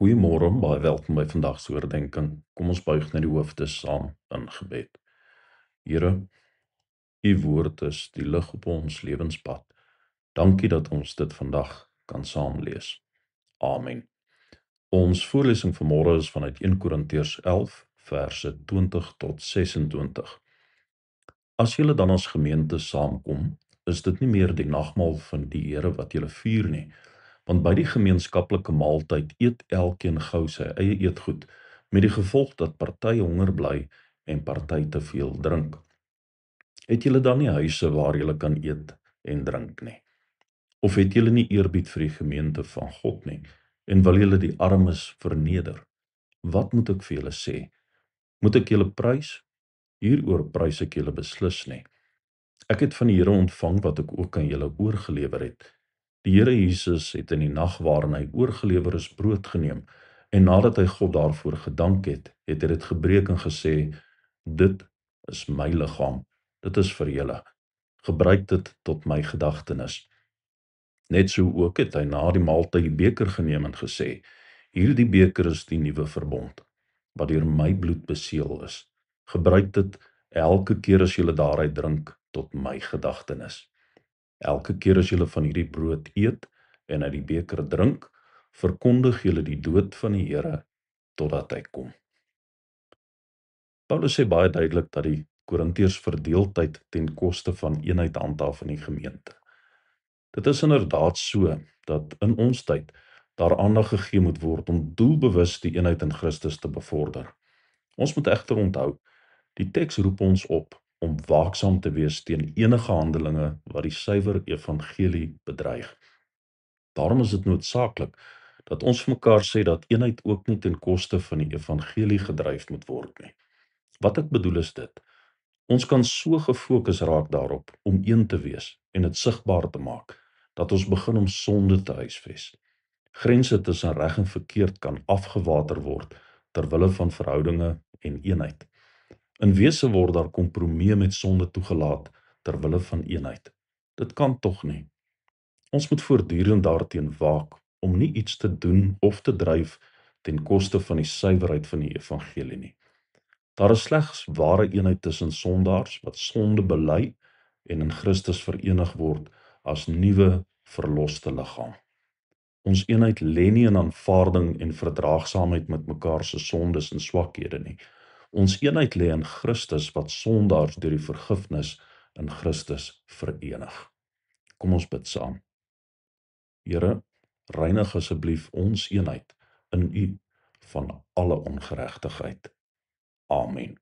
Goeiemôre, baie welkom by vandag se oordeenking. Kom ons buig net die hoofde saam in gebed. Here, u woord is die lig op ons lewenspad. Dankie dat ons dit vandag kan saam lees. Amen. Ons voorlesing vanmôre is vanuit 1 Korintiërs 11 verse 20 tot 26. As julle dan as gemeente saamkom, is dit nie meer die nagmaal van die Here wat julle vier nie, want by die gemeenskaplike maaltyd eet elkeen gou sy eie eetgoed, met die gevolg dat party honger bly en party te veel drink. Het julle dan nie huise waar julle kan eet en drink nie? Of het julle nie eerbied vir die gemeente van God nie, en wil julle die armes verneder? Wat moet ek vir julle sê? Moet ek julle prys? Hieroor prys ek julle beslis nie. Ek het van die Here ontvang wat ek ook aan julle oorgelewer het. Die Here Jesus het in die nag waarin hy oorgelewer is brood geneem, en nadat hy God daarvoor gedank het, het hy dit gebreek en gesê, dit is my liggaam, dit is vir julle. Gebruik dit tot my gedagtenis. Net so ook het hy na die maaltyd die beker geneem en gesê, hierdie beker is die nuwe verbond, wat deur my bloed beseël is. Gebruik dit elke keer as julle daaruit drink, tot my gedagtenis. Elke keer as julle van hierdie brood eet en uit die beker drink, verkondig julle die dood van die Here totdat hy kom. Paulus sê baie duidelik dat die Korintiërs verdeeldheid ten koste van eenheid handhaaf in die gemeente. Dit is inderdaad so dat in ons tyd daar aandag gegee moet word om doelbewus die eenheid in Christus te bevorder. Ons moet egter onthou, die teks roep ons op om waaksaam te wees teen enige handelinge wat die suiwer evangelie bedreig. Daarom is dit noodsaaklik dat ons vir mekaar sê dat eenheid ook nie ten koste van die evangelie gedryf moet word nie. Wat ek bedoel is dit, ons kan so gefokus raak daarop om een te wees en dit sigbaar te maak, dat ons begin om sonde te huisves. Grense tussen reg en verkeerd kan afgewater word ter wille van verhoudinge en eenheid. In wese word daar kompromie met sonde toegelaat ter wille van eenheid. Dit kan tog nie. Ons moet voortdurend daarteen waak om nie iets te doen of te dryf ten koste van die suiwerheid van die evangelie nie. Daar is slegs ware eenheid tussen sondaars wat sonde bely en in Christus verenig word as nuwe verloste liggaam. Ons eenheid lê nie in aanvaarding en verdraagsaamheid met mekaar se sondes en swakhede nie. Ons eenheid lê in Christus wat sondaars deur die vergifnis in Christus verenig. Kom ons bid saam. Here, reinig asseblief ons eenheid in U van alle ongeregtigheid. Amen.